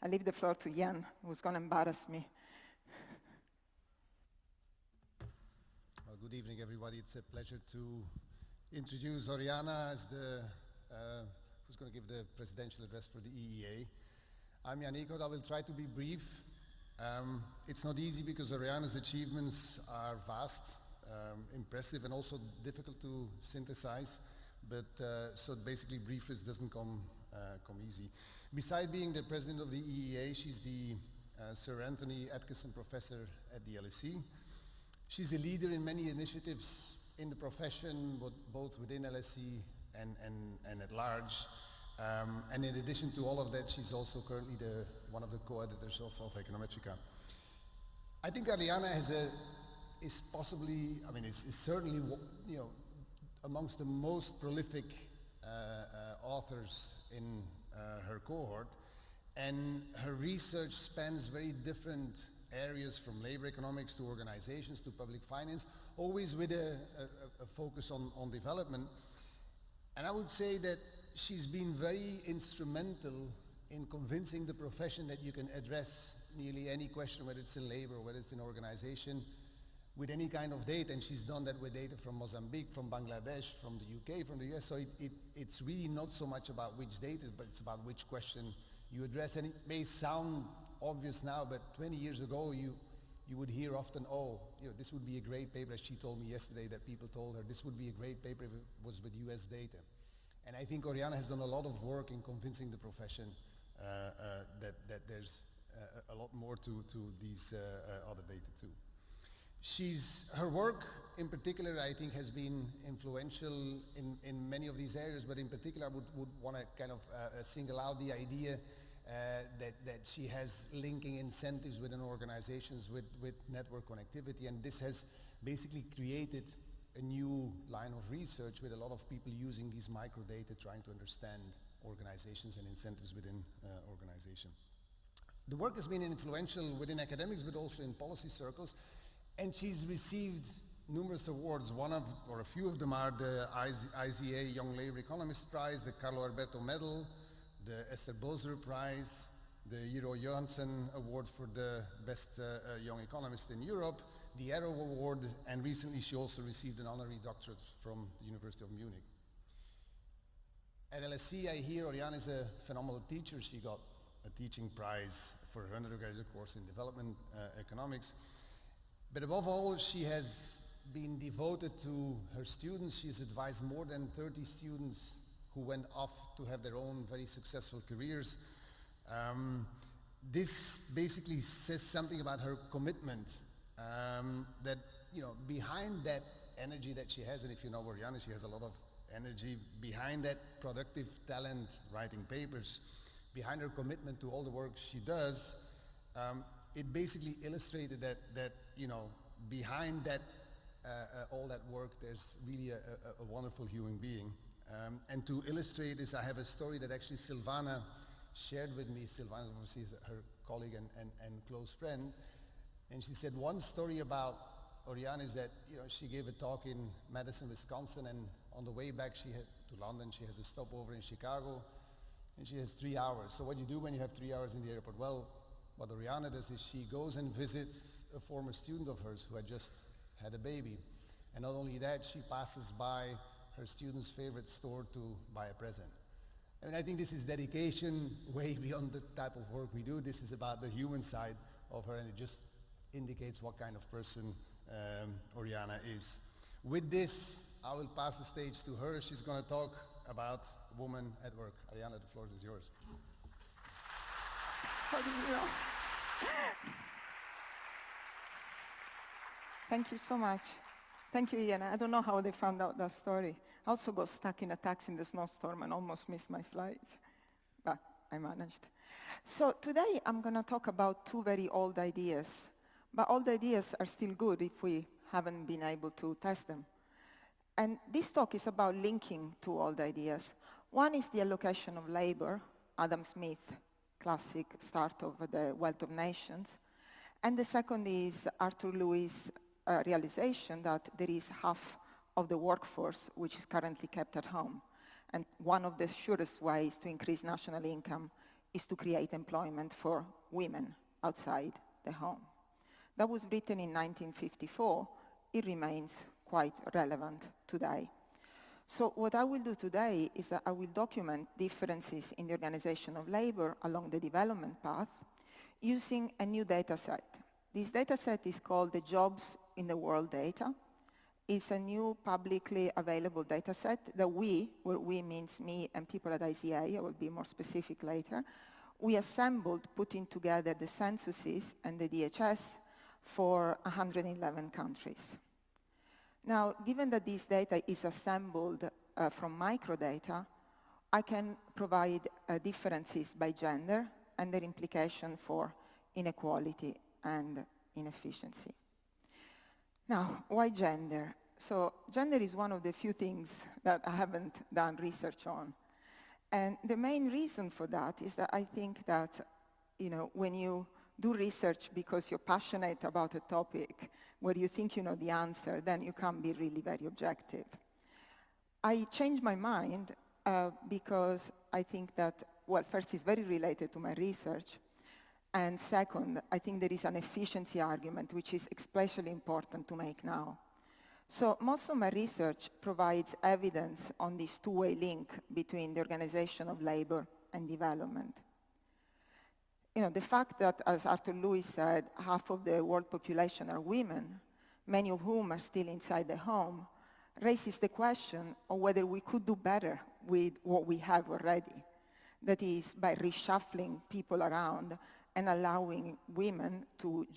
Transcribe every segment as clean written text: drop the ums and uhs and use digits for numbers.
I leave the floor to Jan, who's going to embarrass me. Well, good evening, everybody. It's a pleasure to introduce Oriana as who's going to give the presidential address for the EEA. I'm Jan Eekhout. I will try to be brief. It's not easy because Oriana's achievements are vast, impressive, and also difficult to synthesize. But so basically, briefness doesn't come easy. Besides being the president of the EEA, she's the Sir Anthony Atkinson Professor at the LSE. She's a leader in many initiatives in the profession, both within LSE and at large. And in addition to all of that, she's also currently one of the co-editors of Econometrica. I think Oriana is possibly, I mean, is certainly, you know, amongst the most prolific authors in her cohort, and her research spans very different areas, from labor economics to organizations to public finance, always with a focus on development. And I would say that she's been very instrumental in convincing the profession that you can address nearly any question, whether it's in labor, whether it's in organization, with any kind of data. And she's done that with data from Mozambique, from Bangladesh, from the UK, from the US. So it's really not so much about which data, but it's about which question you address. And it may sound obvious now, but 20 years ago, you would hear often, oh, you know, this would be a great paper, as she told me yesterday, that people told her, this would be a great paper if it was with US data. And I think Oriana has done a lot of work in convincing the profession that there's a lot more to these other data too. Her work in particular, I think, has been influential in many of these areas, but in particular I would want to kind of single out the idea that she has linking incentives within organizations with network connectivity, and this has basically created a new line of research with a lot of people using these microdata, trying to understand organizations and incentives within organization. The work has been influential within academics, but also in policy circles, and she's received numerous awards. A few of them are the IZA Young Labor Economist Prize, the Carlo Alberto Medal, the Esther Bozer Prize, the Eero Johansson Award for the Best Young Economist in Europe, the Arrow Award, and recently she also received an honorary doctorate from the University of Munich. At LSE, I hear Oriana is a phenomenal teacher. She got a teaching prize for her undergraduate course in development economics. But above all, she has been devoted to her students. She's advised more than 30 students who went off to have their own very successful careers. This basically says something about her commitment, that, you know, behind that energy that she has, and if you know Oriana, she has a lot of energy, behind that productive talent, writing papers, behind her commitment to all the work she does, it basically illustrated that you know, behind that all that work, there's really a wonderful human being. And to illustrate this, I have a story that actually Silvana shared with me. Silvana obviously is her colleague and close friend. And she said one story about Oriana is that, you know, she gave a talk in Madison, Wisconsin, and on the way back to London, she has a stopover in Chicago, and she has 3 hours. So what do you do when you have 3 hours in the airport? Well, what Oriana does is she goes and visits a former student of hers who had just had a baby. And not only that, she passes by her student's favorite store to buy a present. I mean, I think this is dedication way beyond the type of work we do. This is about the human side of her, and it just indicates what kind of person Oriana is. With this, I will pass the stage to her. She's going to talk about women at work. Oriana, the floor is yours. Thank you so much. Thank you, Ian. I don't know how they found out that story. I also got stuck in a taxi in the snowstorm and almost missed my flight, but I managed. So today I'm going to talk about two very old ideas, but old ideas are still good if we haven't been able to test them. And this talk is about linking two old ideas. One is the allocation of labor, Adam Smith, classic start of the Wealth of Nations. And the second is Arthur Lewis' realization that there is half of the workforce which is currently kept at home. And one of the surest ways to increase national income is to create employment for women outside the home. That was written in 1954. It remains quite relevant today. So what I will do today is that I will document differences in the organization of labor along the development path using a new data set. This data set is called the Jobs in the World data. It's a new publicly available data set that where we means me and people at ICA, I will be more specific later, we assembled, putting together the censuses and the DHS for 111 countries. Now, given that this data is assembled from microdata, I can provide differences by gender and their implication for inequality and inefficiency. Now, why gender? So gender is one of the few things that I haven't done research on. And the main reason for that is that I think that, when you do research because you're passionate about a topic where you think you know the answer, then you can't be really very objective. I changed my mind because I think that, well, first, it's very related to my research. And second, I think there is an efficiency argument, which is especially important to make now. So most of my research provides evidence on this two-way link between the organization of labor and development. The fact that, as Arthur Lewis said, half of the world population are women, many of whom are still inside the home, raises the question of whether we could do better with what we have already. That is, by reshuffling people around and allowing women to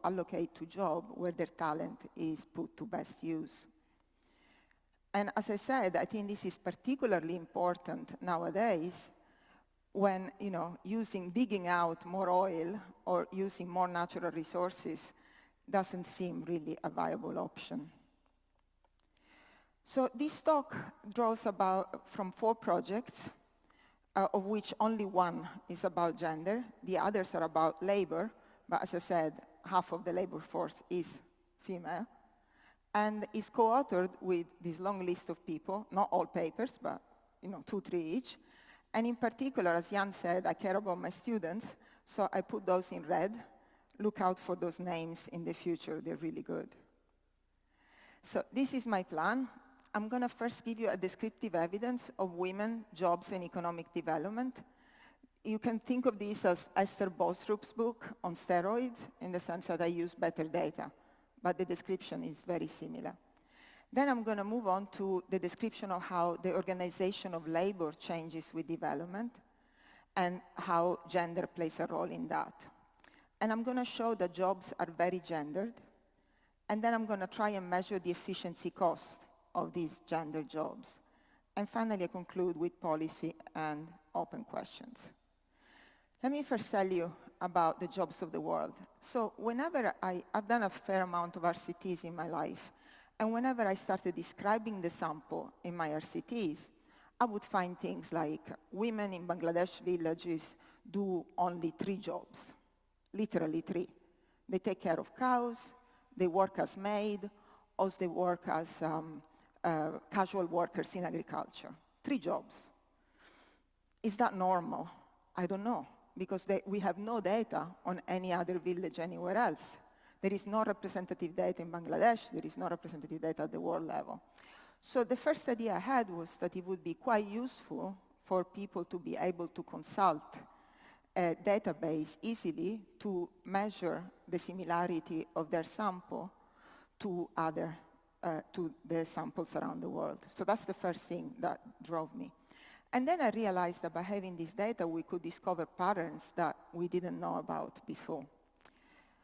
allocate to job where their talent is put to best use. And as I said, I think this is particularly important nowadays when, digging out more oil or using more natural resources doesn't seem really a viable option. So this talk draws from 4 projects, of which only one is about gender. The others are about labor, but as I said, half of the labor force is female, and is co-authored with this long list of people, not all papers, but 2, 3 each. And in particular, as Jan said, I care about my students, so I put those in red. Look out for those names in the future, they're really good. So this is my plan. I'm going to first give you a descriptive evidence of women, jobs, and economic development. You can think of this as Esther Bostrup's book on steroids, in the sense that I use better data, but the description is very similar. Then I'm going to move on to the description of how the organization of labor changes with development and how gender plays a role in that. And I'm going to show that jobs are very gendered, and then I'm going to try and measure the efficiency cost of these gender jobs. And finally, I conclude with policy and open questions. Let me first tell you about the jobs of the world. So whenever I've done a fair amount of RCTs in my life, and whenever I started describing the sample in my RCTs, I would find things like women in Bangladesh villages do only 3 jobs, literally 3. They take care of cows, they work as maid, or they work as casual workers in agriculture. 3 jobs. Is that normal? I don't know, because we have no data on any other village anywhere else. There is no representative data in Bangladesh, there is no representative data at the world level. So the first idea I had was that it would be quite useful for people to be able to consult a database easily to measure the similarity of their sample to the samples around the world. So that's the first thing that drove me. And then I realized that by having this data, we could discover patterns that we didn't know about before.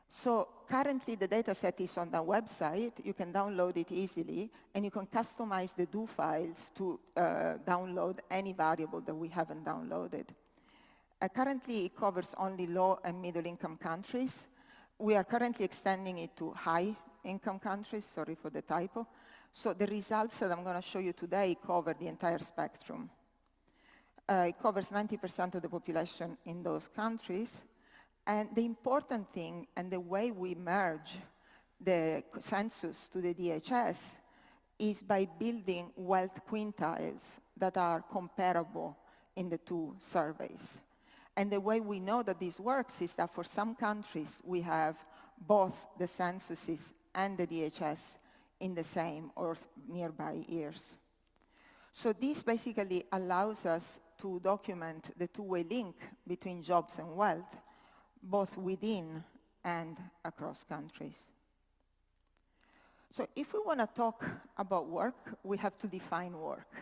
So currently, the data set is on the website. You can download it easily, and you can customize the do files to download any variable that we haven't downloaded. Currently, it covers only low and middle-income countries. We are currently extending it to high-income countries. Sorry for the typo. So the results that I'm going to show you today cover the entire spectrum. It covers 90% of the population in those countries. And the important thing, and the way we merge the census to the DHS, is by building wealth quintiles that are comparable in the 2 surveys. And the way we know that this works is that for some countries, we have both the censuses and the DHS in the same or nearby years. So this basically allows us to document the two-way link between jobs and wealth, both within and across countries. So if we want to talk about work, we have to define work.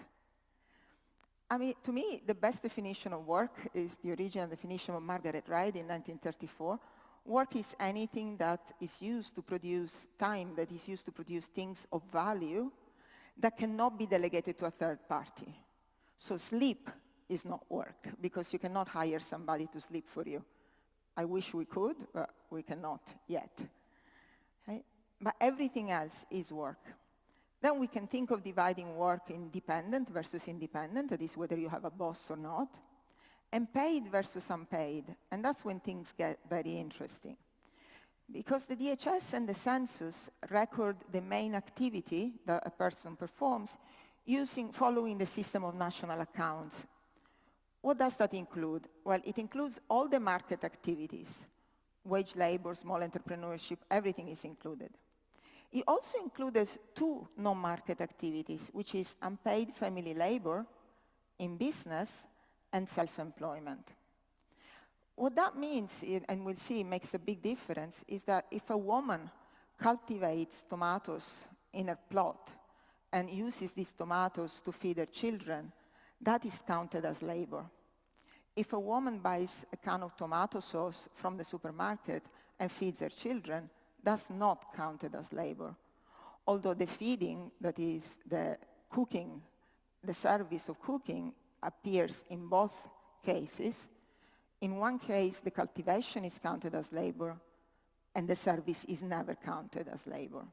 I mean, to me, the best definition of work is the original definition of Margaret Ride in 1934. Work is anything that is used to produce time, that is used to produce things of value that cannot be delegated to a third party. So sleep is not work, because you cannot hire somebody to sleep for you. I wish we could, but we cannot yet. Right? But everything else is work. Then we can think of dividing work in dependent versus independent, that is whether you have a boss or not, and paid versus unpaid. And that's when things get very interesting. Because the DHS and the census record the main activity that a person performs following the system of national accounts. What does that include? Well, it includes all the market activities. Wage labor, small entrepreneurship, everything is included. It also included two non-market activities, which is unpaid family labor in business and self-employment. What that means, and we'll see it makes a big difference, is that if a woman cultivates tomatoes in her plot and uses these tomatoes to feed her children, that is counted as labor. If a woman buys a can of tomato sauce from the supermarket and feeds her children, that's not counted as labor. Although the feeding, that is the cooking, the service of cooking, appears in both cases. In one case, the cultivation is counted as labor, and the service is never counted as labor.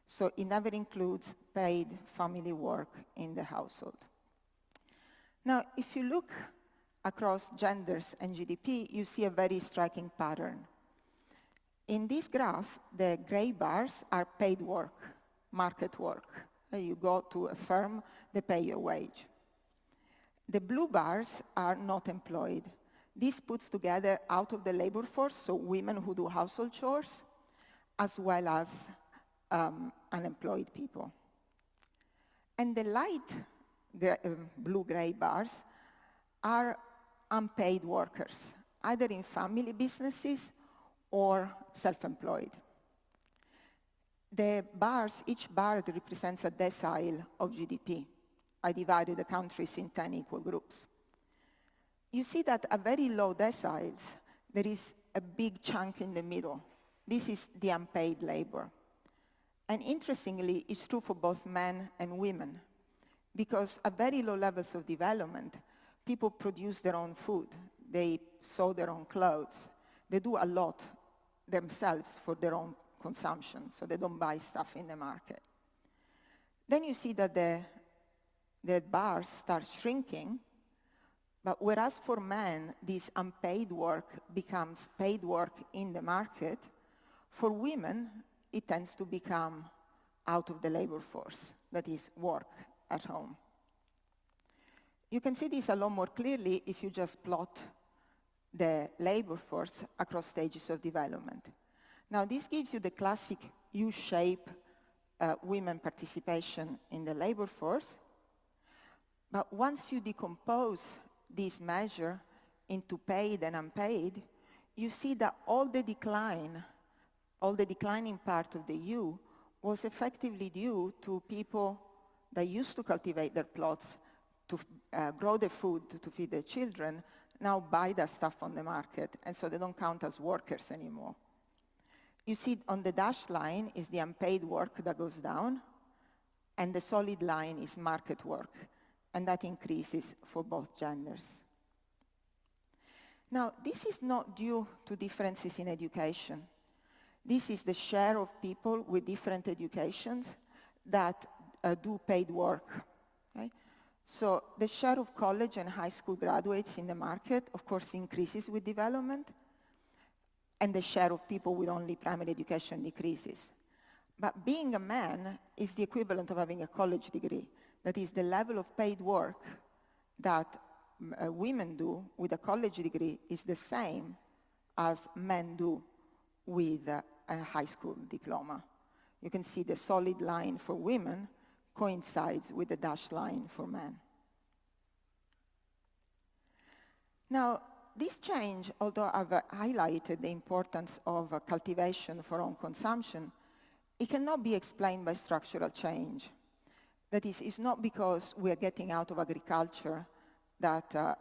So it never includes paid family work in the household. Now, if you look across genders and GDP, you see a very striking pattern. In this graph, the gray bars are paid work, market work. You go to a firm, they pay you a wage. The blue bars are not employed. This puts together out of the labor force, so women who do household chores, as well as unemployed people. And the light blue-gray bars are unpaid workers, either in family businesses or self-employed. The bars, each bar represents a decile of GDP. I divided the countries in 10 equal groups. You see that at very low deciles, there is a big chunk in the middle. This is the unpaid labor. And interestingly, it's true for both men and women, because at very low levels of development, people produce their own food. They sew their own clothes. They do a lot themselves for their own consumption, so they don't buy stuff in the market. Then you see that the bars start shrinking, but whereas for men, this unpaid work becomes paid work in the market, for women, it tends to become out of the labor force, that is, work at home. You can see this a lot more clearly if you just plot the labor force across stages of development. Now, this gives you the classic U-shape women participation in the labor force. But once you decompose this measure into paid and unpaid, you see that all the declining part of the U was effectively due to people that used to cultivate their plots to grow the food to feed their children, now buy that stuff on the market, and so they don't count as workers anymore. You see on the dashed line is the unpaid work that goes down, and the solid line is market work, and that increases for both genders. Now, this is not due to differences in education. This is the share of people with different educations that do paid work. Okay? So the share of college and high school graduates in the market, of course, increases with development, and the share of people with only primary education decreases. But being a man is the equivalent of having a college degree. That is the level of paid work that women do with a college degree is the same as men do with a high school diploma. You can see the solid line for women coincides with the dashed line for men. Now, this change, although I've highlighted the importance of cultivation for own consumption, it cannot be explained by structural change. That is, it's not because we're getting out of agriculture that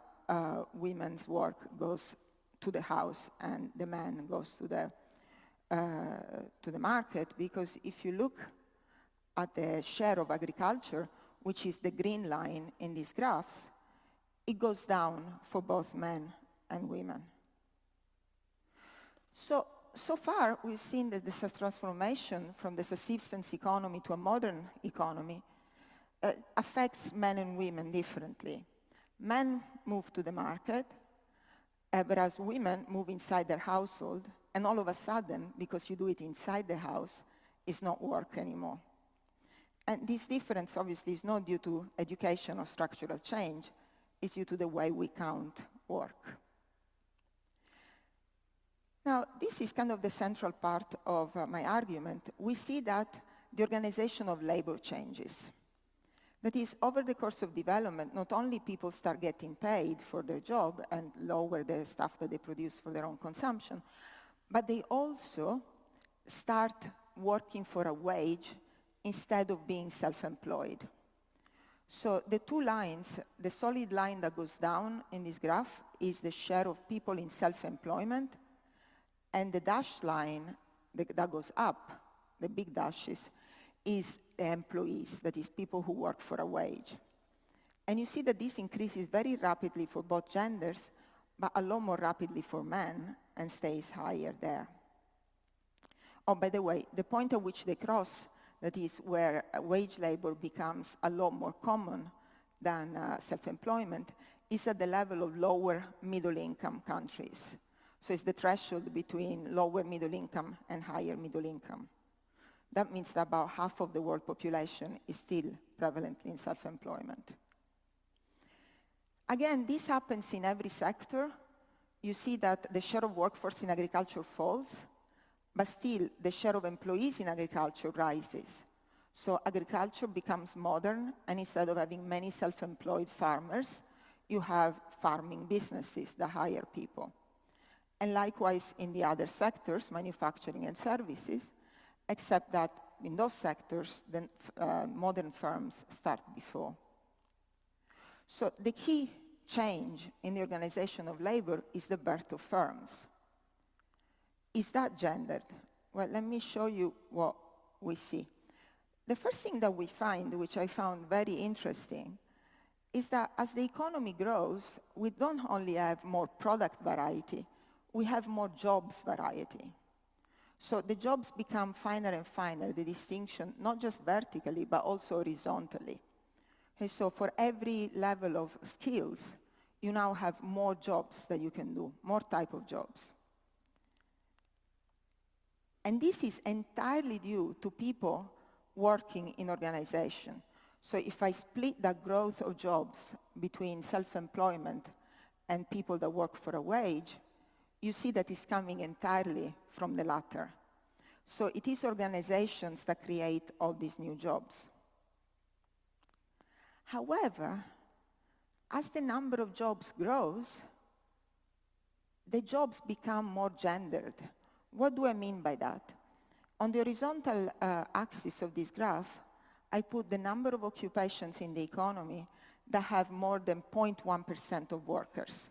women's work goes to the house and the man goes to the market, because if you look at the share of agriculture, which is the green line in these graphs, it goes down for both men and women. So far, we've seen that this transformation from the subsistence economy to a modern economy affects men and women differently. Men move to the market, whereas women move inside their household, and all of a sudden, because you do it inside the house, it's not work anymore. And this difference obviously is not due to education or structural change, it's due to the way we count work. Now, this is kind of the central part of my argument. We see that the organization of labor changes. That is, over the course of development, not only people start getting paid for their job and lower the stuff that they produce for their own consumption, but they also start working for a wage instead of being self-employed. So the two lines, the solid line that goes down in this graph is the share of people in self-employment, and the dashed line that goes up, the big dashes, is the employees, that is people who work for a wage. And you see that this increases very rapidly for both genders, but a lot more rapidly for men, and stays higher there. Oh, by the way, the point at which they cross, that is where wage labor becomes a lot more common than self-employment, is at the level of lower middle-income countries. So it's the threshold between lower middle income and higher middle income. That means that about half of the world population is still prevalently in self-employment. Again, this happens in every sector. You see that the share of workforce in agriculture falls, but still the share of employees in agriculture rises. So agriculture becomes modern, and instead of having many self-employed farmers, you have farming businesses that hire people. And likewise in the other sectors, manufacturing and services, except that in those sectors, the modern firms start before. So the key change in the organization of labor is the birth of firms. Is that gendered? Well, let me show you what we see. The first thing that we find, which I found very interesting, is that as the economy grows, we don't only have more product variety, we have more jobs variety. So the jobs become finer and finer, the distinction, not just vertically, but also horizontally. Okay, so for every level of skills, you now have more jobs that you can do, more type of jobs. And this is entirely due to people working in organization. So if I split the growth of jobs between self-employment and people that work for a wage, you see that it's coming entirely from the latter. So it is organizations that create all these new jobs. However, as the number of jobs grows, the jobs become more gendered. What do I mean by that? On the horizontal axis of this graph, I put the number of occupations in the economy that have more than 0.1% of workers.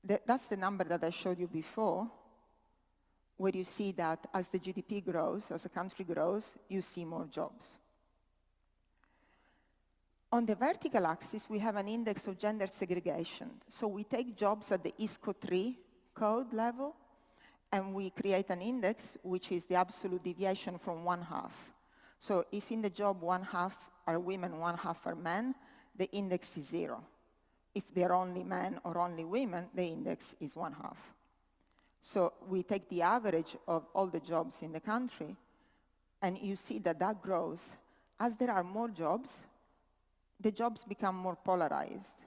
That's the number that I showed you before, where you see that as the GDP grows, as a country grows, you see more jobs. On the vertical axis, we have an index of gender segregation. So we take jobs at the ISCO 3 code level, and we create an index, which is the absolute deviation from 1/2. So if in the job 1/2 are women, 1/2 are men, the index is 0. If they're only men or only women, the index is 1/2. So we take the average of all the jobs in the country, and you see that that grows. As there are more jobs, the jobs become more polarized.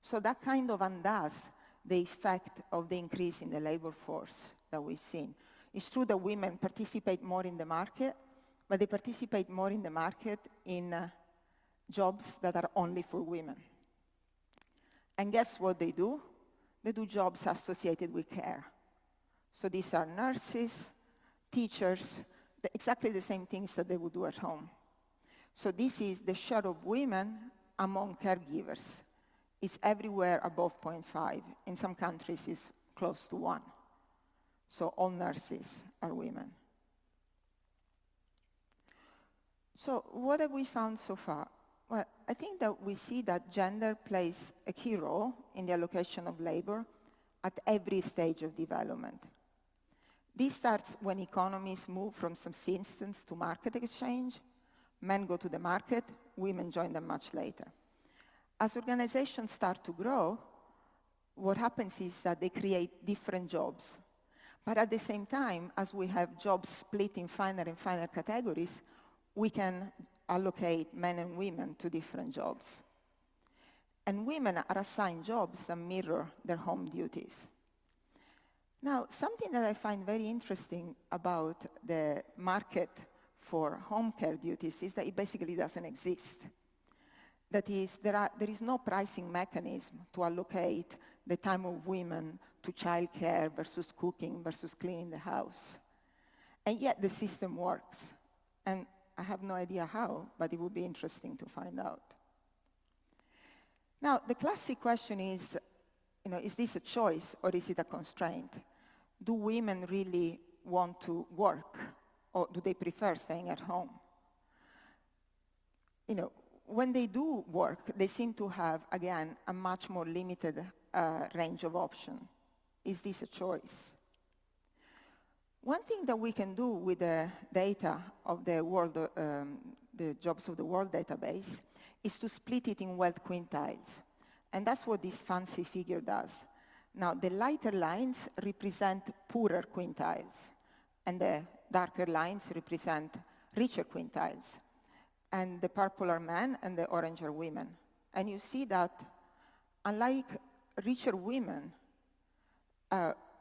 So that kind of undoes the effect of the increase in the labor force that we've seen. It's true that women participate more in the market, but they participate more in the market in jobs that are only for women. And guess what they do? They do jobs associated with care. So these are nurses, teachers, exactly the same things that they would do at home. So this is the share of women among caregivers. It's everywhere above 0.5. In some countries, it's close to 1. So all nurses are women. So what have we found so far? Well, I think that we see that gender plays a key role in the allocation of labor at every stage of development. This starts when economies move from subsistence to market exchange. Men go to the market, women join them much later. As organizations start to grow, what happens is that they create different jobs. But at the same time, as we have jobs split in finer and finer categories, we can allocate men and women to different jobs. And women are assigned jobs that mirror their home duties. Now, something that I find very interesting about the market for home care duties is that it basically doesn't exist. That is, there is no pricing mechanism to allocate the time of women to childcare versus cooking versus cleaning the house. And yet the system works. And I have no idea how, but it would be interesting to find out. Now, the classic question is, is this a choice or is it a constraint? Do women really want to work or do they prefer staying at home? When they do work, they seem to have, again, a much more limited range of options. Is this a choice? One thing that we can do with the data of the world, the jobs of the world database, is to split it in wealth quintiles. And that's what this fancy figure does. Now, the lighter lines represent poorer quintiles, and the darker lines represent richer quintiles. And the purple are men, and the orange are women. And you see that, unlike richer women,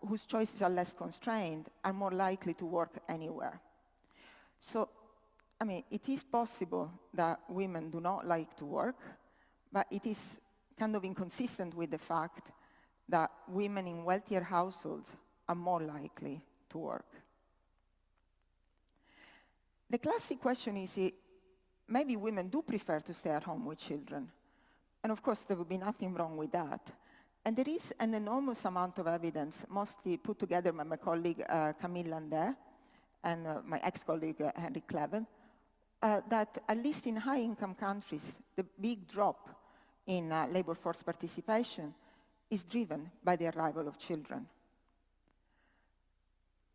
whose choices are less constrained, are more likely to work anywhere. So, it is possible that women do not like to work, but it is kind of inconsistent with the fact that women in wealthier households are more likely to work. The classic question is, maybe women do prefer to stay at home with children. And of course, there would be nothing wrong with that. And there is an enormous amount of evidence, mostly put together by my colleague Camille Landais and my ex-colleague Henry Cleven, that at least in high-income countries, the big drop in labor force participation is driven by the arrival of children.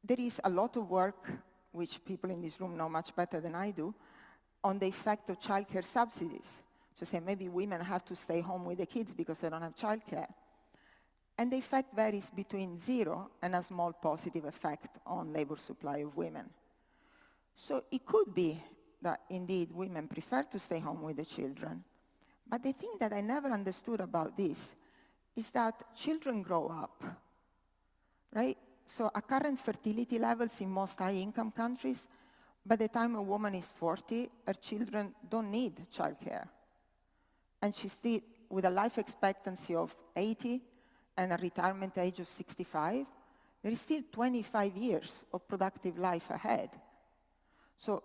There is a lot of work, which people in this room know much better than I do, on the effect of childcare subsidies. So say maybe women have to stay home with the kids because they don't have childcare. And the effect varies between 0 and a small positive effect on labor supply of women. So it could be that indeed women prefer to stay home with the children. But the thing that I never understood about this is that children grow up, right? So at current fertility levels in most high-income countries, by the time a woman is 40, her children don't need childcare. And she's still, with a life expectancy of 80 and a retirement age of 65, there is still 25 years of productive life ahead. So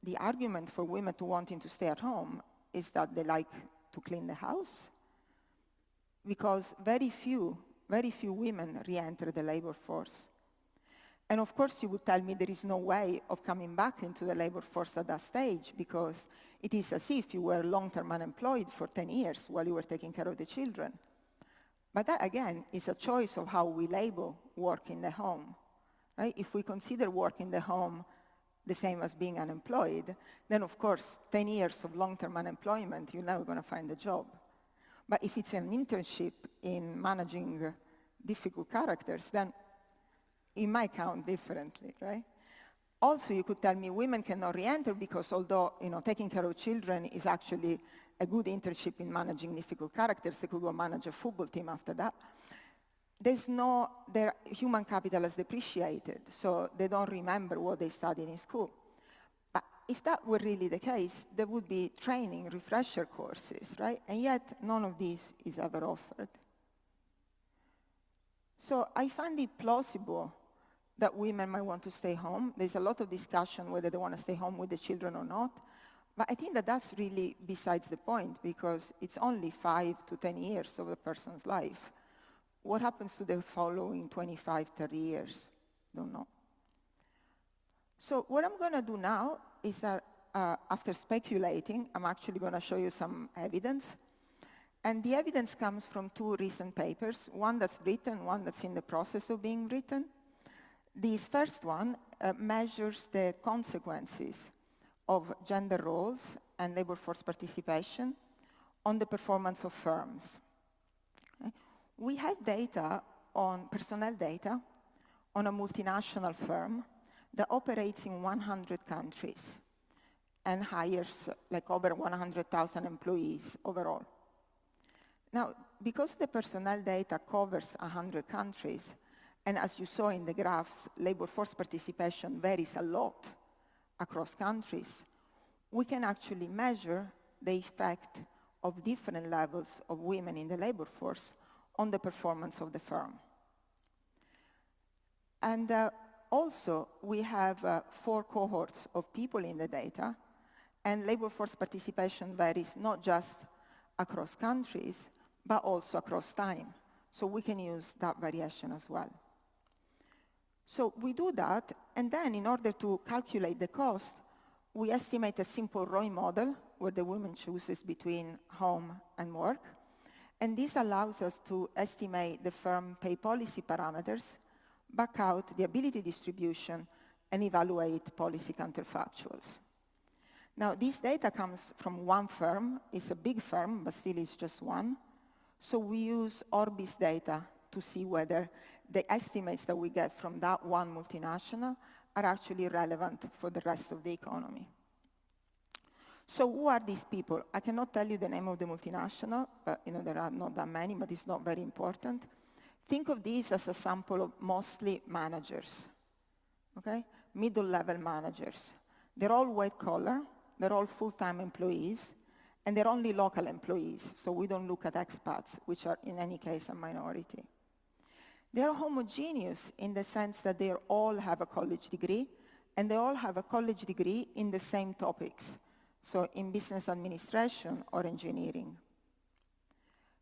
the argument for women to wanting to stay at home is that they like to clean the house, because very few women re-enter the labor force. And of course, you would tell me there is no way of coming back into the labor force at that stage, because it is as if you were long-term unemployed for 10 years while you were taking care of the children. But that, again, is a choice of how we label work in the home, right? If we consider work in the home the same as being unemployed, then of course, 10 years of long-term unemployment, you're never going to find a job. But if it's an internship in managing difficult characters, then it might count differently, right? Also, you could tell me women cannot re-enter because although taking care of children is actually a good internship in managing difficult characters, they could go manage a football team after that. Their human capital is depreciated, so they don't remember what they studied in school. But if that were really the case, there would be training, refresher courses, right? And yet, none of these is ever offered. So I find it plausible that women might want to stay home. There's a lot of discussion whether they want to stay home with the children or not. But I think that that's really besides the point, because it's only 5 to 10 years of a person's life. What happens to the following 25, 30 years? Don't know. So what I'm going to do now is that after speculating, I'm actually going to show you some evidence. And the evidence comes from 2 recent papers, one that's written, one that's in the process of being written. This first one measures the consequences of gender roles and labor force participation on the performance of firms. Okay? We have data on personnel data on a multinational firm that operates in 100 countries and hires like over 100,000 employees overall. Now, because the personnel data covers 100 countries, and as you saw in the graphs, labor force participation varies a lot across countries, we can actually measure the effect of different levels of women in the labor force on the performance of the firm. And also, we have 4 cohorts of people in the data, and labor force participation varies not just across countries, but also across time. So we can use that variation as well. So we do that, and then in order to calculate the cost, we estimate a simple ROI model where the woman chooses between home and work. And this allows us to estimate the firm pay policy parameters, back out the ability distribution, and evaluate policy counterfactuals. Now, this data comes from one firm. It's a big firm, but still it's just one. So we use Orbis data to see whether the estimates that we get from that one multinational are actually relevant for the rest of the economy. So who are these people? I cannot tell you the name of the multinational, but there are not that many, but it's not very important. Think of these as a sample of mostly managers, okay? Middle-level managers. They're all white collar, they're all full-time employees, and they're only local employees, so we don't look at expats, which are in any case a minority. They're homogeneous in the sense that they all have a college degree, and they all have a college degree in the same topics, so in business administration or engineering.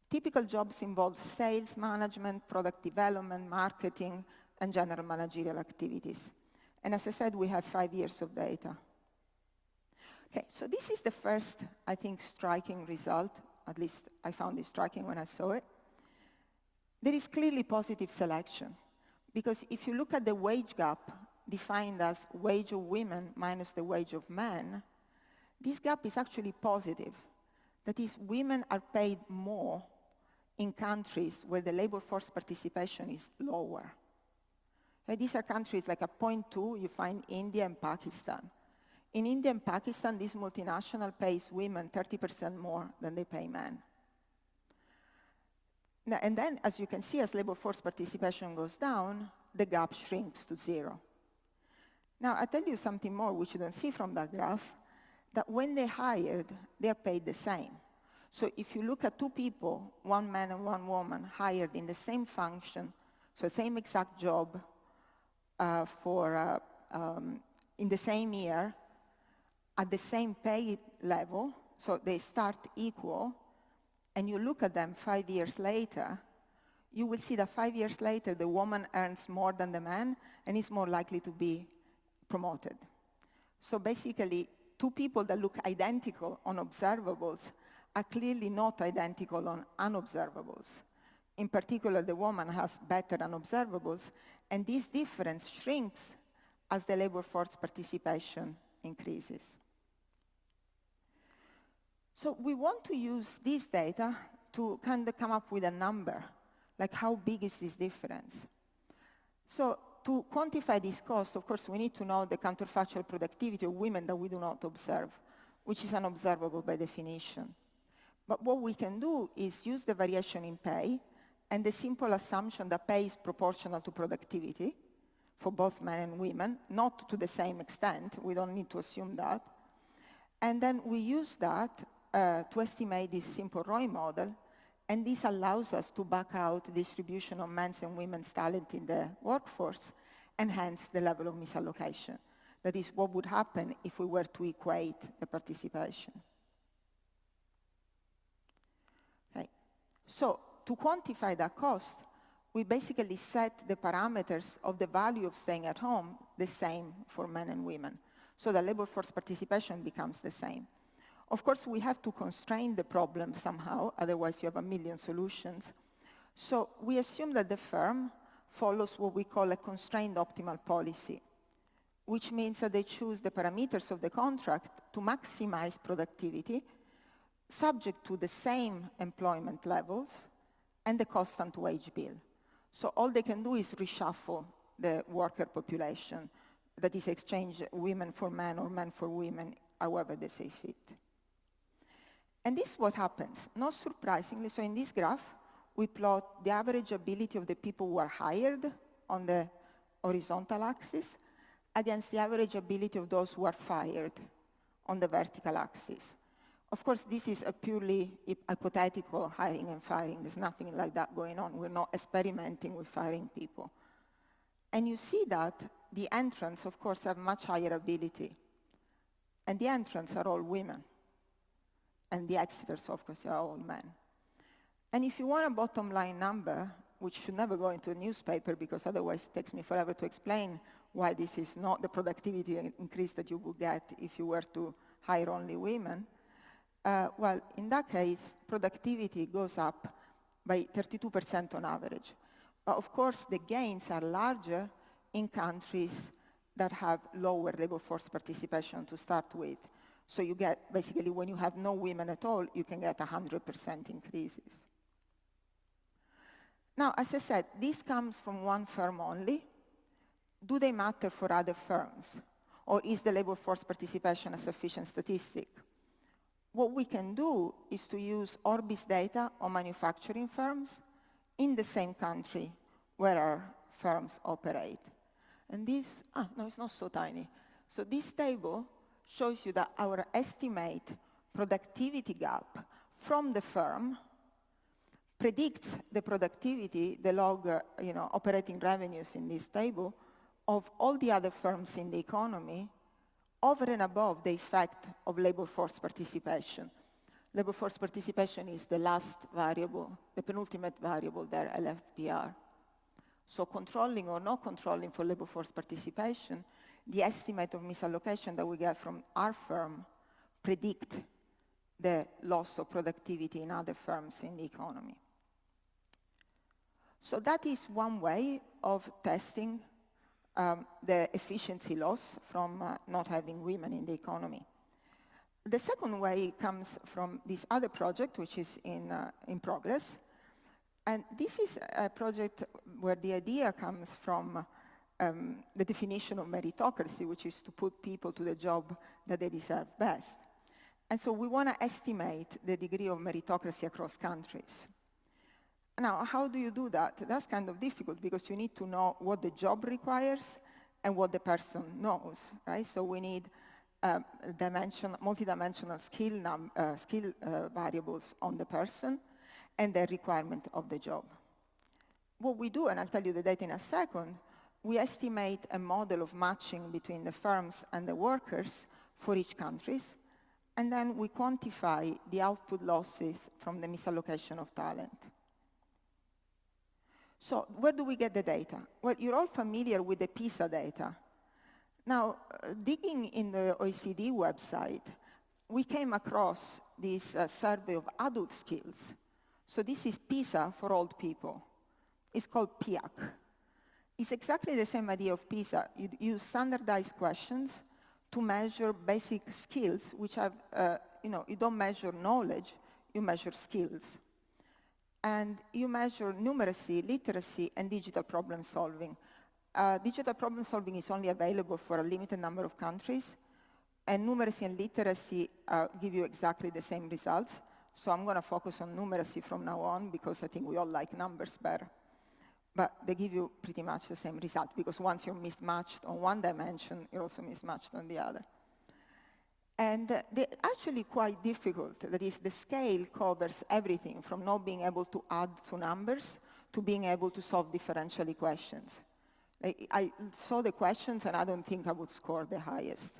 Typical jobs involve sales management, product development, marketing, and general managerial activities. And as I said, we have 5 years of data. Okay, so this is the first, I think, striking result. At least I found it striking when I saw it. There is clearly positive selection, because if you look at the wage gap defined as wage of women minus the wage of men, this gap is actually positive. That is, women are paid more in countries where the labor force participation is lower. And these are countries like at 0.2, you find India and Pakistan. In India and Pakistan, this multinational pays women 30% more than they pay men. Now, and then, as you can see, as labor force participation goes down, the gap shrinks to 0. Now, I'll tell you something more which you don't see from that graph, that when they're hired, they're paid the same. So if you look at 2 people, 1 man and 1 woman, hired in the same function, so same exact job in the same year, at the same pay level, so they start equal, and you look at them 5 years later, you will see that 5 years later, the woman earns more than the man and is more likely to be promoted. So basically, 2 people that look identical on observables are clearly not identical on unobservables. In particular, the woman has better unobservables, and this difference shrinks as the labor force participation increases. So we want to use this data to kind of come up with a number, like how big is this difference? So to quantify this cost, of course, we need to know the counterfactual productivity of women that we do not observe, which is unobservable by definition. But what we can do is use the variation in pay and the simple assumption that pay is proportional to productivity for both men and women, not to the same extent. We don't need to assume that. And then we use that to estimate this simple ROI model, and this allows us to back out the distribution of men's and women's talent in the workforce, and hence the level of misallocation. That is what would happen if we were to equate the participation. Okay. So to quantify that cost, we basically set the parameters of the value of staying at home the same for men and women. So the labor force participation becomes the same. Of course, we have to constrain the problem somehow, otherwise you have a million solutions. So we assume that the firm follows what we call a constrained optimal policy, which means that they choose the parameters of the contract to maximize productivity, subject to the same employment levels and the constant wage bill. So all they can do is reshuffle the worker population, that is, exchange women for men or men for women, however they see fit. And this is what happens. Not surprisingly, so in this graph, we plot the average ability of the people who are hired on the horizontal axis against the average ability of those who are fired on the vertical axis. Of course, this is a purely hypothetical hiring and firing. There's nothing like that going on. We're not experimenting with firing people. And you see that the entrants, of course, have much higher ability. And the entrants are all women. And the exiters, of course, are all men. And if you want a bottom line number, which should never go into a newspaper because otherwise it takes me forever to explain why this is not the productivity increase that you would get if you were to hire only women, well, in that case, productivity goes up by 32% on average. But of course, the gains are larger in countries that have lower labor force participation to start with. So you get, basically, when you have no women at all, you can get 100% increases. Now, as I said, this comes from one firm only. Do they matter for other firms? Or is the labor force participation a sufficient statistic? What we can do is to use Orbis data on manufacturing firms in the same country where our firms operate. And this, no, it's not so tiny. So this table shows you that our estimate productivity gap from the firm predicts the productivity, the log, operating revenues in this table of all the other firms in the economy over and above the effect of labor force participation. Labor force participation is the last variable, the penultimate variable there, LFPR. So controlling or not controlling for labor force participation, the estimate of misallocation that we get from our firm predict the loss of productivity in other firms in the economy. So that is one way of testing the efficiency loss from not having women in the economy. The second way comes from this other project, which is in progress. And this is a project where the idea comes from the definition of meritocracy, which is to put people to the job that they deserve best. And so we want to estimate the degree of meritocracy across countries. Now, how do you do that? That's kind of difficult because you need to know what the job requires and what the person knows, right? So we need multidimensional skill variables on the person and the requirement of the job. What we do, and I'll tell you the data in a second, we estimate a model of matching between the firms and the workers for each country, and then we quantify the output losses from the misallocation of talent. So where do we get the data? Well, you're all familiar with the PISA data. Now, digging in the OECD website, we came across this survey of adult skills. So this is PISA for old people. It's called PIAC. It's exactly the same idea of PISA. You use standardized questions to measure basic skills, which have, you don't measure knowledge, you measure skills. And you measure numeracy, literacy, and digital problem solving. digital problem solving is only available for a limited number of countries, and numeracy and literacy give you exactly the same results. So I'm going to focus on numeracy from now on, because I think we all like numbers better. But they give you pretty much the same result, because once you're mismatched on one dimension, you're also mismatched on the other. And they're actually quite difficult. That is, the scale covers everything from not being able to add two numbers to being able to solve differential equations. I saw the questions, and I don't think I would score the highest,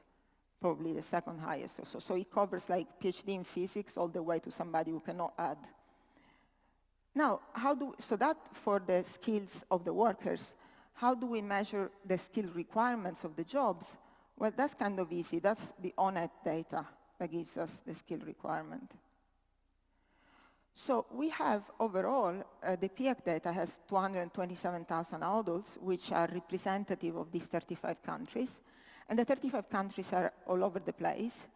probably the second highest or so. So it covers like PhD in physics all the way to somebody who cannot add. Now, so that for the skills of the workers, how do we measure the skill requirements of the jobs? Well, that's kind of easy. That's the ONET data that gives us the skill requirement. So we have overall, the PIAC data has 227,000 adults, which are representative of these 35 countries. And the 35 countries are all over the place.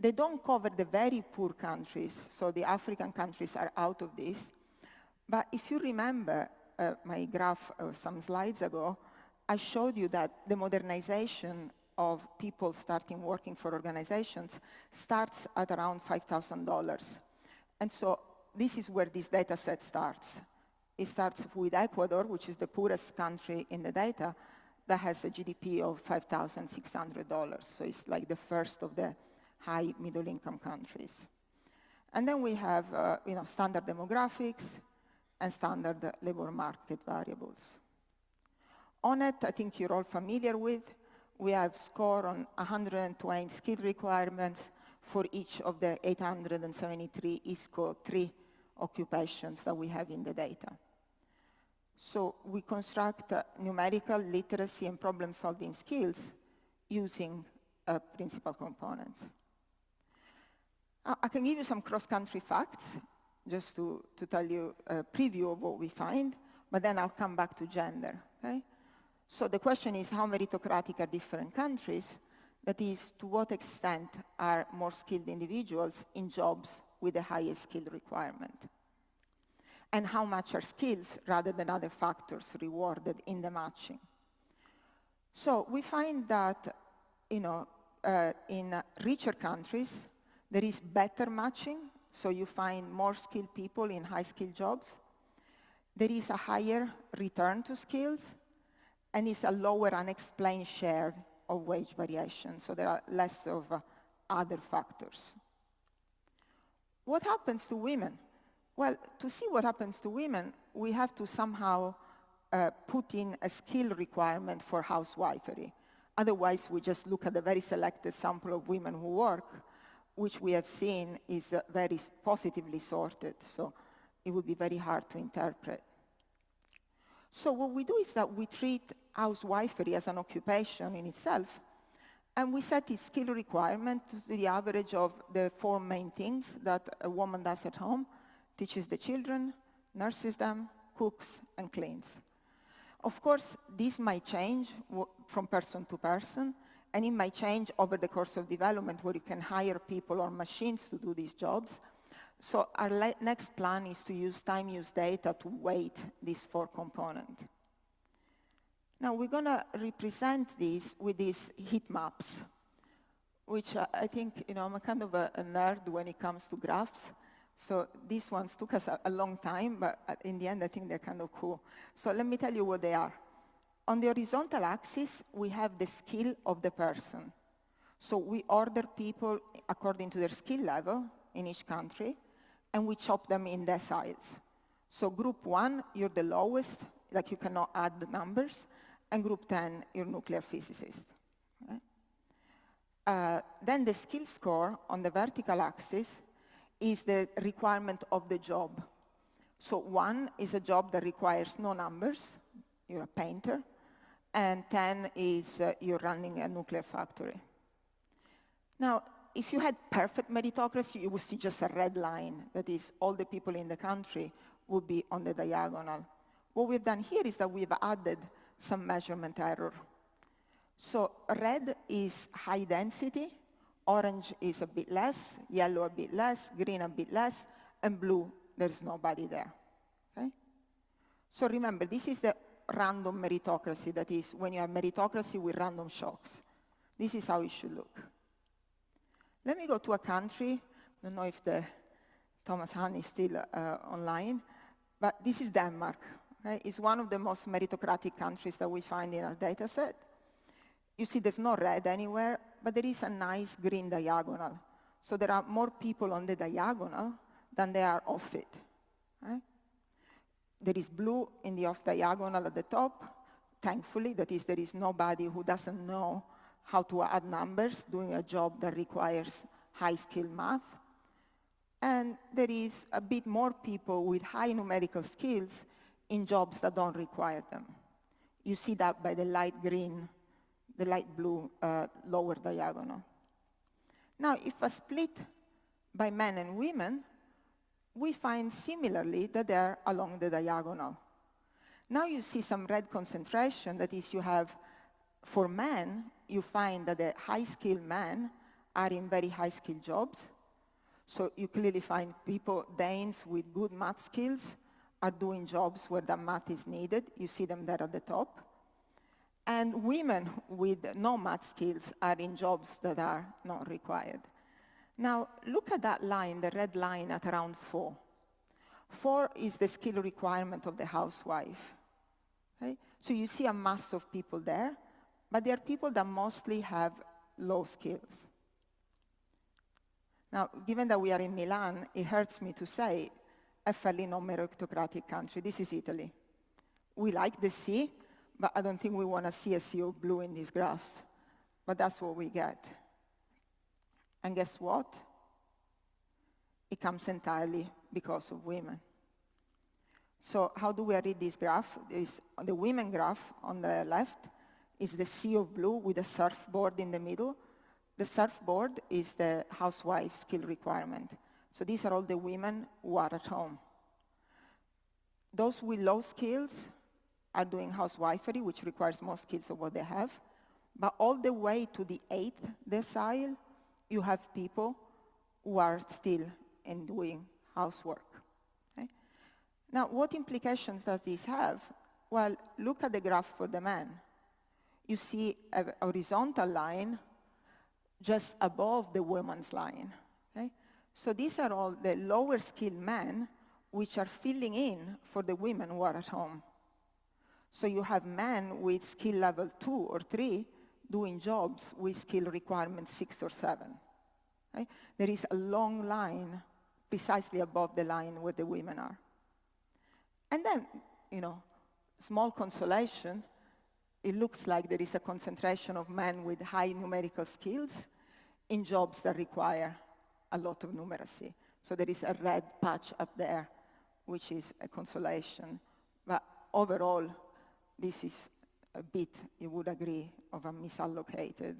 They don't cover the very poor countries, so the African countries are out of this. But if you remember my graph some slides ago, I showed you that the modernization of people starting working for organizations starts at around $5,000. And so this is where this data set starts. It starts with Ecuador, which is the poorest country in the data, that has a GDP of $5,600. So it's like the first of the high middle-income countries. And then we have standard demographics and standard labor market variables. ONET, I think you're all familiar with. We have score on 120 skill requirements for each of the 873 ISCO 3 occupations that we have in the data. So we construct numerical literacy and problem-solving skills using principal components. I can give you some cross-country facts, just to tell you a preview of what we find, but then I'll come back to gender, okay? So the question is, how meritocratic are different countries? That is, to what extent are more skilled individuals in jobs with the highest skill requirement? And how much are skills rather than other factors rewarded in the matching? So we find that, in richer countries, there is better matching, so you find more skilled people in high-skilled jobs. There is a higher return to skills, and it's a lower unexplained share of wage variation, so there are less of other factors. What happens to women? Well, to see what happens to women, we have to somehow put in a skill requirement for housewifery. Otherwise, we just look at a very selected sample of women who work, which we have seen is very positively sorted, so it would be very hard to interpret. So what we do is that we treat housewifery as an occupation in itself, and we set its skill requirement to the average of the 4 main things that a woman does at home: teaches the children, nurses them, cooks, and cleans. Of course, this might change from person to person, and it might change over the course of development, where you can hire people or machines to do these jobs. So our next plan is to use time-use data to weight these 4 components. Now, we're going to represent these with these heat maps, which I think, I'm a kind of a nerd when it comes to graphs. So these ones took us a long time, but in the end, I think they're kind of cool. So let me tell you what they are. On the horizontal axis, we have the skill of the person. So we order people according to their skill level in each country, and we chop them in deciles. So group 1, you're the lowest, like you cannot add the numbers, and group 10, you're nuclear physicist. Okay? Then the skill score on the vertical axis is the requirement of the job. So 1 is a job that requires no numbers, you're a painter, and 10 is you're running a nuclear factory. Now, if you had perfect meritocracy, you would see just a red line. That is, all the people in the country would be on the diagonal. What we've done here is that we've added some measurement error. So red is high density, orange is a bit less, yellow a bit less, green a bit less, and blue, there's nobody there. Okay? So remember, this is the random meritocracy, that is, when you have meritocracy with random shocks. This is how it should look. Let me go to a country, I don't know if Thomas Hahn is still online, but this is Denmark. Okay? It's one of the most meritocratic countries that we find in our data set. You see there's no red anywhere, but there is a nice green diagonal. So there are more people on the diagonal than there are off it. Right? There is blue in the off diagonal at the top. Thankfully, that is, there is nobody who doesn't know how to add numbers doing a job that requires high-skilled math. And there is a bit more people with high numerical skills in jobs that don't require them. You see that by the light green, the light blue lower diagonal. Now, if I split by men and women, we find similarly that they're along the diagonal. Now you see some red concentration, that is, you have, for men, you find that the high-skilled men are in very high-skilled jobs. So you clearly find people, Danes with good math skills, are doing jobs where the math is needed. You see them there at the top. And women with no math skills are in jobs that are not required. Now, look at that line, the red line at around 4. 4 is the skill requirement of the housewife. Okay? So you see a mass of people there, but they are people that mostly have low skills. Now, given that we are in Milan, it hurts me to say a fairly non-meritocratic country. This is Italy. We like the sea, but I don't think we want to see a sea of blue in these graphs. But that's what we get. And guess what? It comes entirely because of women. So how do we read this graph? The women graph on the left is the sea of blue with a surfboard in the middle. The surfboard is the housewife skill requirement. So these are all the women who are at home. Those with low skills are doing housewifery, which requires more skills of what they have. But all the way to the 8th decile, you have people who are still in doing housework. Okay? Now, what implications does this have? Well, look at the graph for the men. You see a horizontal line just above the women's line. Okay? So these are all the lower skilled men which are filling in for the women who are at home. So you have men with skill level 2 or 3 doing jobs with skill requirement 6 or 7. Okay? There is a long line precisely above the line where the women are. And then, small consolation, it looks like there is a concentration of men with high numerical skills in jobs that require a lot of numeracy. So there is a red patch up there, which is a consolation. But overall, this is a bit, you would agree, of a misallocated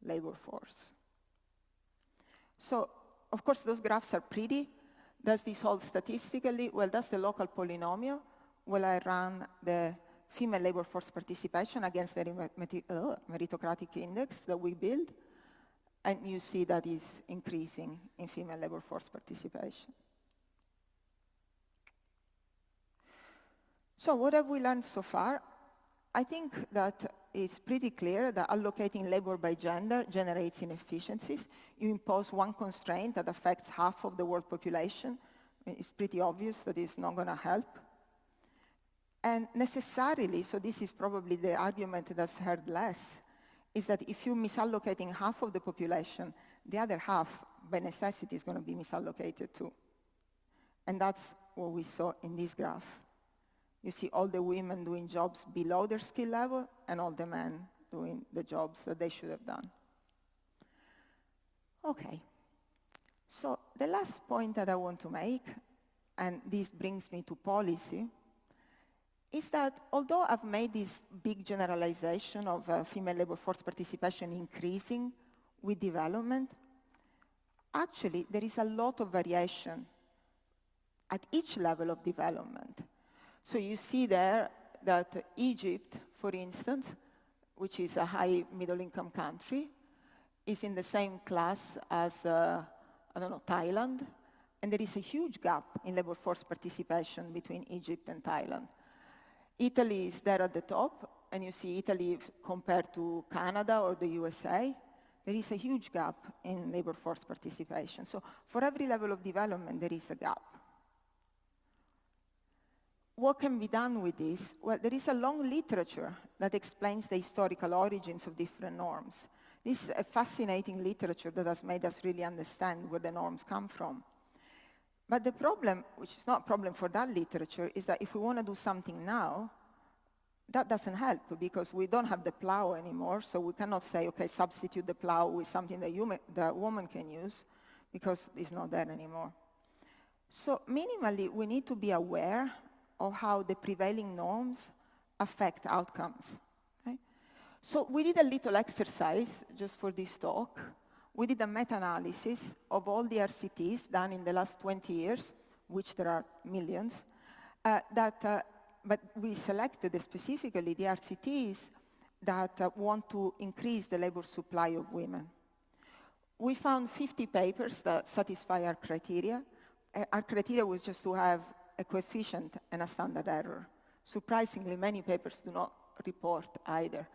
labor force. So, of course, those graphs are pretty. Does this hold statistically? Well, that's the local polynomial. Well, I run the female labor force participation against the meritocratic index that we build, and you see that is increasing in female labor force participation. So what have we learned so far? I think that it's pretty clear that allocating labor by gender generates inefficiencies. You impose one constraint that affects half of the world population. It's pretty obvious that it's not going to help. And necessarily, so this is probably the argument that's heard less, is that if you're misallocating half of the population, the other half, by necessity, is going to be misallocated too. And that's what we saw in this graph. You see all the women doing jobs below their skill level and all the men doing the jobs that they should have done. Okay. So the last point that I want to make, and this brings me to policy, is that although I've made this big generalization of female labor force participation increasing with development, actually there is a lot of variation at each level of development. So you see there that Egypt, for instance, which is a high middle-income country, is in the same class as, Thailand, and there is a huge gap in labor force participation between Egypt and Thailand. Italy is there at the top, and you see Italy compared to Canada or the USA. There is a huge gap in labor force participation. So for every level of development, there is a gap. What can be done with this? Well, there is a long literature that explains the historical origins of different norms. This is a fascinating literature that has made us really understand where the norms come from. But the problem, which is not a problem for that literature, is that if we want to do something now, that doesn't help because we don't have the plow anymore, so we cannot say, okay, substitute the plow with something that the woman can use because it's not there anymore. So minimally, we need to be aware of how the prevailing norms affect outcomes. Okay? So we did a little exercise just for this talk. We did a meta-analysis of all the RCTs done in the last 20 years, which there are millions, but we selected specifically the RCTs that want to increase the labor supply of women. We found 50 papers that satisfy our criteria. Our criteria was just to have a coefficient and a standard error. Surprisingly, many papers do not report either.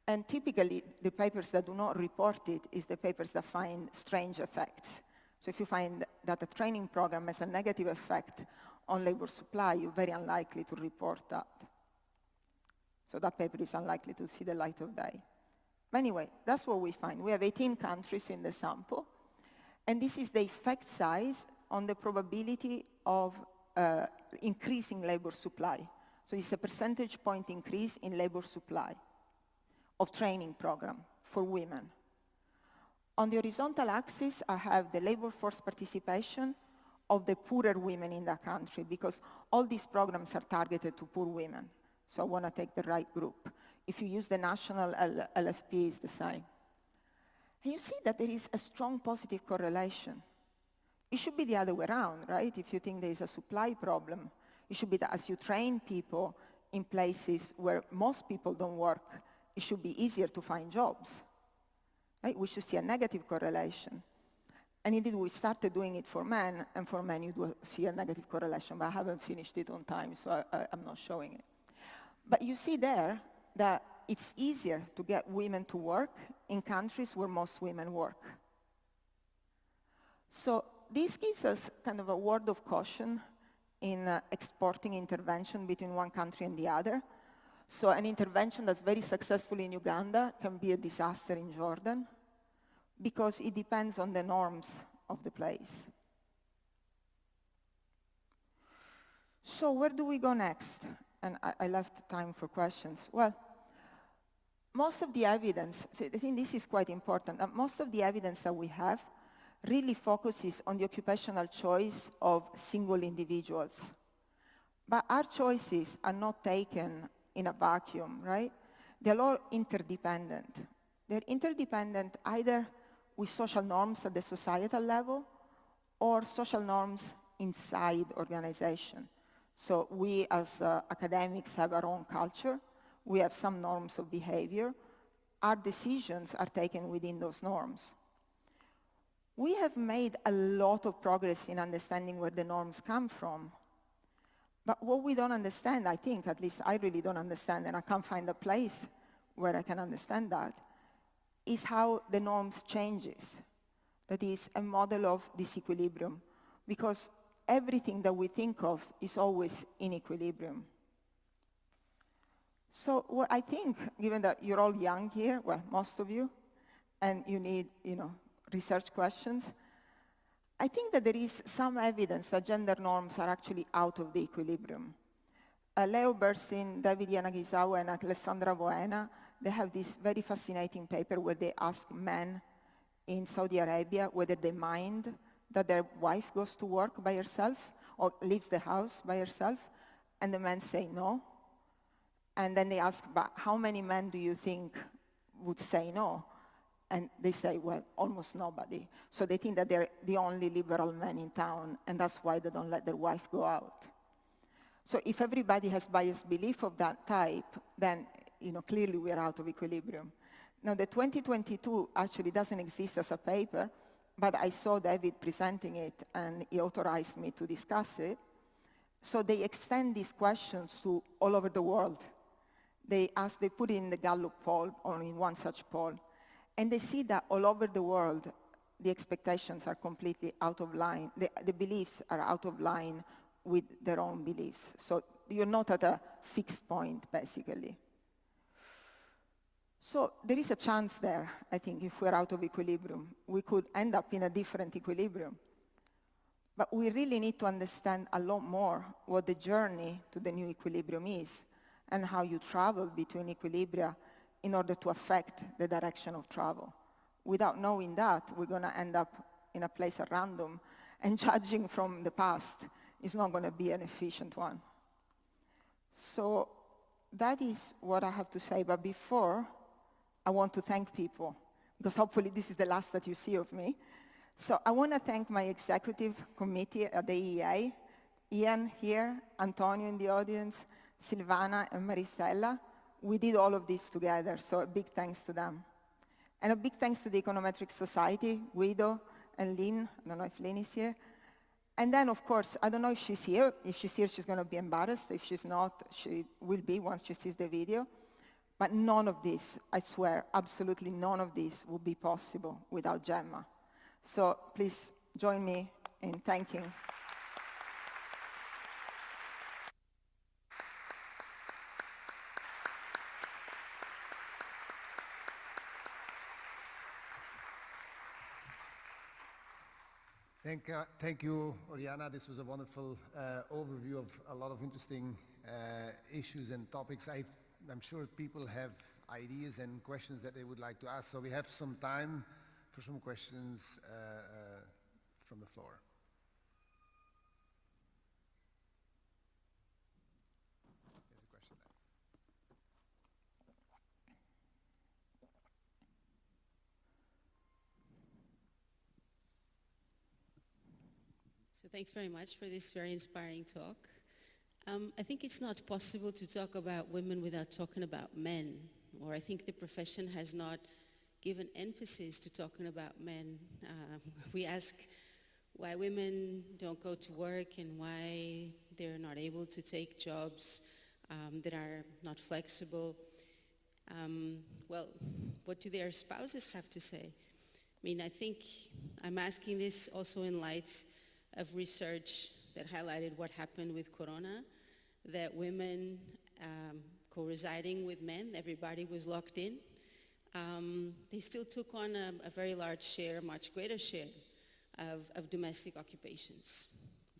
And typically, the papers that do not report it is the papers that find strange effects. So if you find that a training program has a negative effect on labor supply, you're very unlikely to report that. So that paper is unlikely to see the light of day. But anyway, that's what we find. We have 18 countries in the sample, and this is the effect size on the probability of increasing labor supply. So it's a percentage point increase in labor supply of training program for women. On the horizontal axis, I have the labor force participation of the poorer women in the country, because all these programs are targeted to poor women. So I want to take the right group. If you use the national LFP, it's the same. And you see that there is a strong positive correlation. It should be the other way around, right? If you think there is a supply problem, it should be that as you train people in places where most people don't work, it should be easier to find jobs. Right? We should see a negative correlation. And indeed, we started doing it for men, and for men you do see a negative correlation, but I haven't finished it on time, so I'm not showing it. But you see there that it's easier to get women to work in countries where most women work. So this gives us kind of a word of caution in exporting intervention between one country and the other. So an intervention that's very successful in Uganda can be a disaster in Jordan, because it depends on the norms of the place. So where do we go next? And I left time for questions. Well, most of the evidence, I think this is quite important, most of the evidence that we have really focuses on the occupational choice of single individuals. But our choices are not taken in a vacuum, right? They're all interdependent. They're interdependent either with social norms at the societal level or social norms inside organization. So we as academics have our own culture. We have some norms of behavior. Our decisions are taken within those norms. We have made a lot of progress in understanding where the norms come from. But what we don't understand, I think, at least I really don't understand, and I can't find a place where I can understand that, is how the norms changes. That is a model of disequilibrium, because everything that we think of is always in equilibrium. So what I think, given that you're all young here, well, most of you, and you need, research questions, I think that there is some evidence that gender norms are actually out of the equilibrium. Leo Bersin, David Yanagisawa, and Alessandra Voena, they have this very fascinating paper where they ask men in Saudi Arabia whether they mind that their wife goes to work by herself or leaves the house by herself, and the men say no. And then they ask, but how many men do you think would say no? And they say, well, almost nobody. So they think that they're the only liberal men in town, and that's why they don't let their wife go out. So if everybody has biased belief of that type, then clearly we are out of equilibrium. Now, the 2022 actually doesn't exist as a paper, but I saw David presenting it, and he authorized me to discuss it. So they extend these questions to all over the world. They put in the Gallup poll, or in one such poll, and they see that all over the world, the expectations are completely out of line. The beliefs are out of line with their own beliefs. So you're not at a fixed point, basically. So there is a chance there, I think, if we're out of equilibrium. We could end up in a different equilibrium. But we really need to understand a lot more what the journey to the new equilibrium is and how you travel between equilibria in order to affect the direction of travel. Without knowing that, we're going to end up in a place at random, and judging from the past is not going to be an efficient one. So that is what I have to say. But before, I want to thank people, because hopefully this is the last that you see of me. So I want to thank my executive committee at the EEA, Ian here, Antonio in the audience, Silvana and Maristella. We did all of this together, so a big thanks to them. And a big thanks to the Econometric Society, Guido and Lynn. I don't know if Lynn is here. And then, of course, I don't know if she's here. If she's here, she's going to be embarrassed. If she's not, she will be once she sees the video. But none of this, I swear, absolutely none of this would be possible without Gemma. So please join me in thanking. Thank you, Oriana. This was a wonderful overview of a lot of interesting issues and topics. I'm sure people have ideas and questions that they would like to ask, so we have some time for some questions from the floor. There's a question there. So thanks very much for this very inspiring talk. I think it's not possible to talk about women without talking about men, or I think the profession has not given emphasis to talking about men. We ask why women don't go to work and why they're not able to take jobs that are not flexible. Well, what do their spouses have to say? I mean, I think I'm asking this also in light of research that highlighted what happened with Corona, that women co-residing with men, everybody was locked in. They still took on a very large share, much greater share of domestic occupations.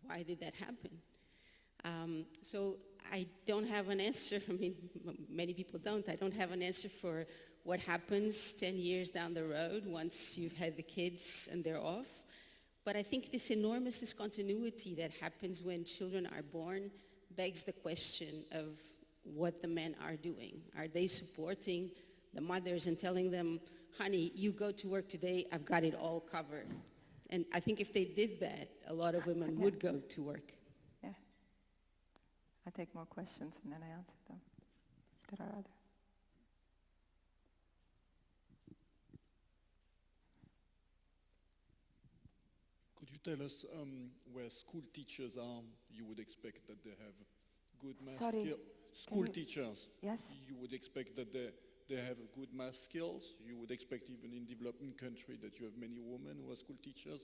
Why did that happen? So I don't have an answer. I mean, many people don't. I don't have an answer for what happens 10 years down the road once you've had the kids and they're off. But I think this enormous discontinuity that happens when children are born begs the question of what the men are doing. Are they supporting the mothers and telling them, honey, you go to work today, I've got it all covered? And I think if they did that, a lot of women would go to work. Yeah. I take more questions and then I answer them. There are others. Could you tell us where school teachers are? You would expect that they have good math skills. School teachers, yes? You would expect that they have good math skills. You would expect even in developing countries that you have many women who are school teachers.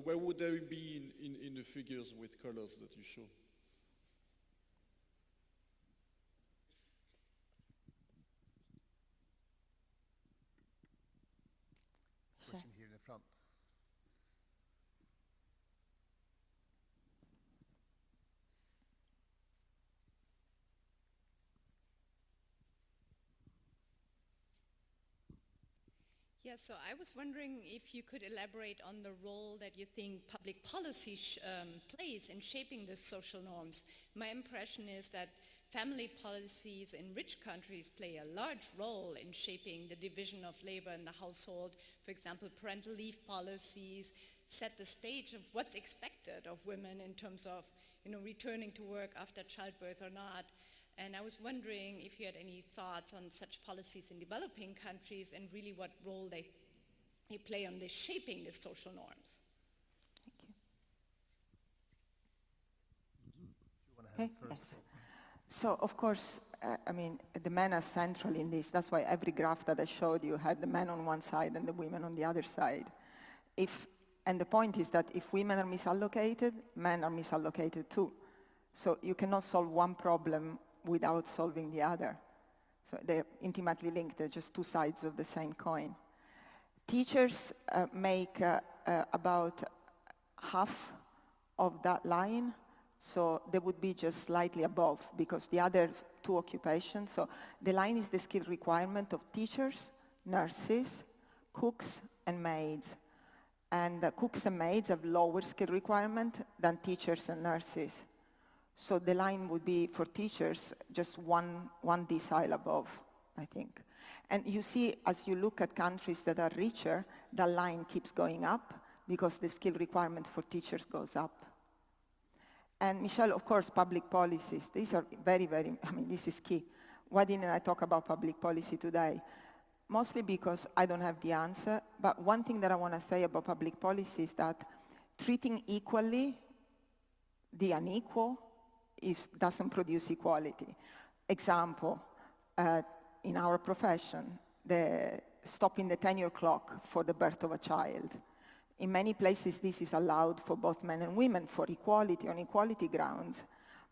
Where would they be in the figures with colors that you show? Question here in the front. Yeah, so I was wondering if you could elaborate on the role that you think public policy plays in shaping the social norms. My impression is that family policies in rich countries play a large role in shaping the division of labor in the household. For example, parental leave policies set the stage of what's expected of women in terms of, returning to work after childbirth or not. And I was wondering if you had any thoughts on such policies in developing countries and really what role they play on this shaping the social norms. Thank you. Okay, yes. So, of course, I mean, the men are central in this. That's why every graph that I showed you had the men on one side and the women on the other side. And the point is that if women are misallocated, men are misallocated too. So you cannot solve one problem without solving the other. So they're intimately linked. They're just two sides of the same coin. Teachers make about half of that line, so they would be just slightly above, because the other two occupations, so the line is the skill requirement of teachers, nurses, cooks, and maids. And cooks and maids have lower skill requirement than teachers and nurses. So the line would be, for teachers, just one decile above, I think. And you see, as you look at countries that are richer, the line keeps going up because the skill requirement for teachers goes up. And Michelle, of course, public policies. These are very, very, I mean, this is key. Why didn't I talk about public policy today? Mostly because I don't have the answer, but one thing that I want to say about public policy is that treating equally the unequal doesn't produce equality. Example, in our profession, stopping the tenure clock for the birth of a child. In many places, this is allowed for both men and women for equality, on equality grounds.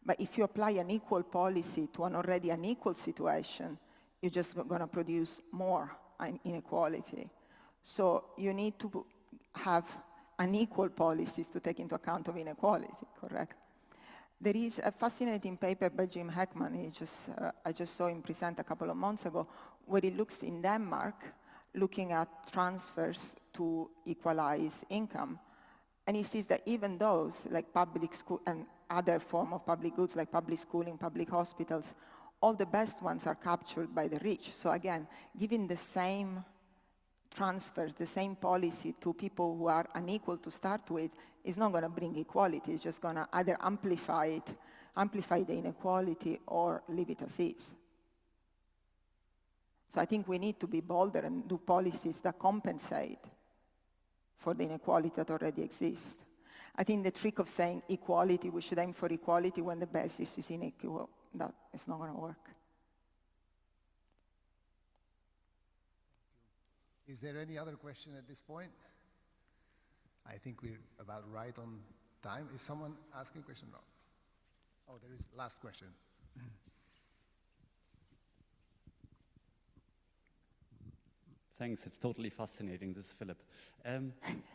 But if you apply an equal policy to an already unequal situation, you're just going to produce more inequality. So you need to have unequal policies to take into account of inequality, correct? There is a fascinating paper by Jim Heckman, I just saw him present a couple of months ago, where he looks in Denmark, looking at transfers to equalize income. And he sees that even those, like public school and other form of public goods, like public schooling, public hospitals, all the best ones are captured by the rich. So again, giving the same transfers, the same policy to people who are unequal to start with is not going to bring equality. It's just going to either amplify the inequality, or leave it as is. So I think we need to be bolder and do policies that compensate for the inequality that already exists. I think the trick of saying equality, we should aim for equality when the basis is inequal, that is not going to work. Is there any other question at this point? I think we're about right on time. Is someone asking a question? No. Oh, there is last question. Thanks, it's totally fascinating. This is Philip.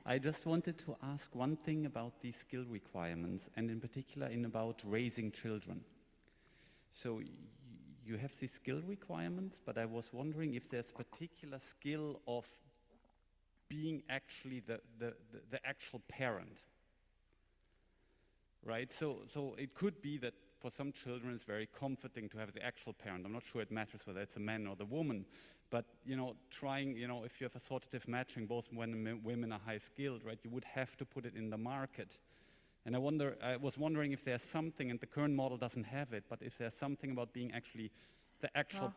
I just wanted to ask one thing about these skill requirements, and in particular about raising children. So you have these skill requirements, but I was wondering if there's particular skill of being actually the actual parent, right? So it could be that for some children it's very comforting to have the actual parent. I'm not sure it matters whether it's a man or the woman, but trying, if you have assortative matching, both men and women are high skilled, right? You would have to put it in the market. And I was wondering if there's something, and the current model doesn't have it, but if there's something about being actually the actual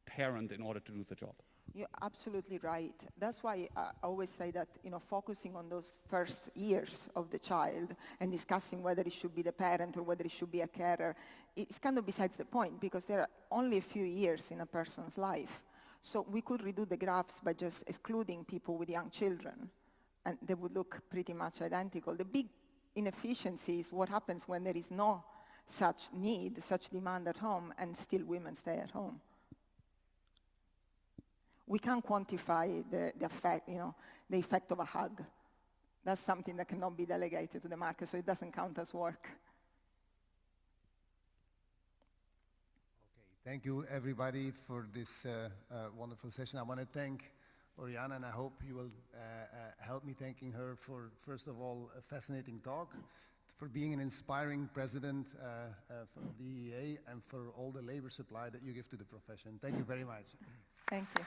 parent in order to do the job. You're absolutely right. That's why I always say that, focusing on those first years of the child and discussing whether it should be the parent or whether it should be a carer, it's kind of besides the point, because there are only a few years in a person's life. So we could redo the graphs by just excluding people with young children, and they would look pretty much identical. The big inefficiency is what happens when there is no such need, such demand at home, and still women stay at home. We can't quantify the effect, the effect of a hug. That's something that cannot be delegated to the market, so it doesn't count as work. Okay, thank you everybody for this wonderful session. I want to thank Oriana, and I hope you will help me thanking her for, first of all, a fascinating talk, for being an inspiring president for the EEA, and for all the labor supply that you give to the profession. Thank you very much. Thank you.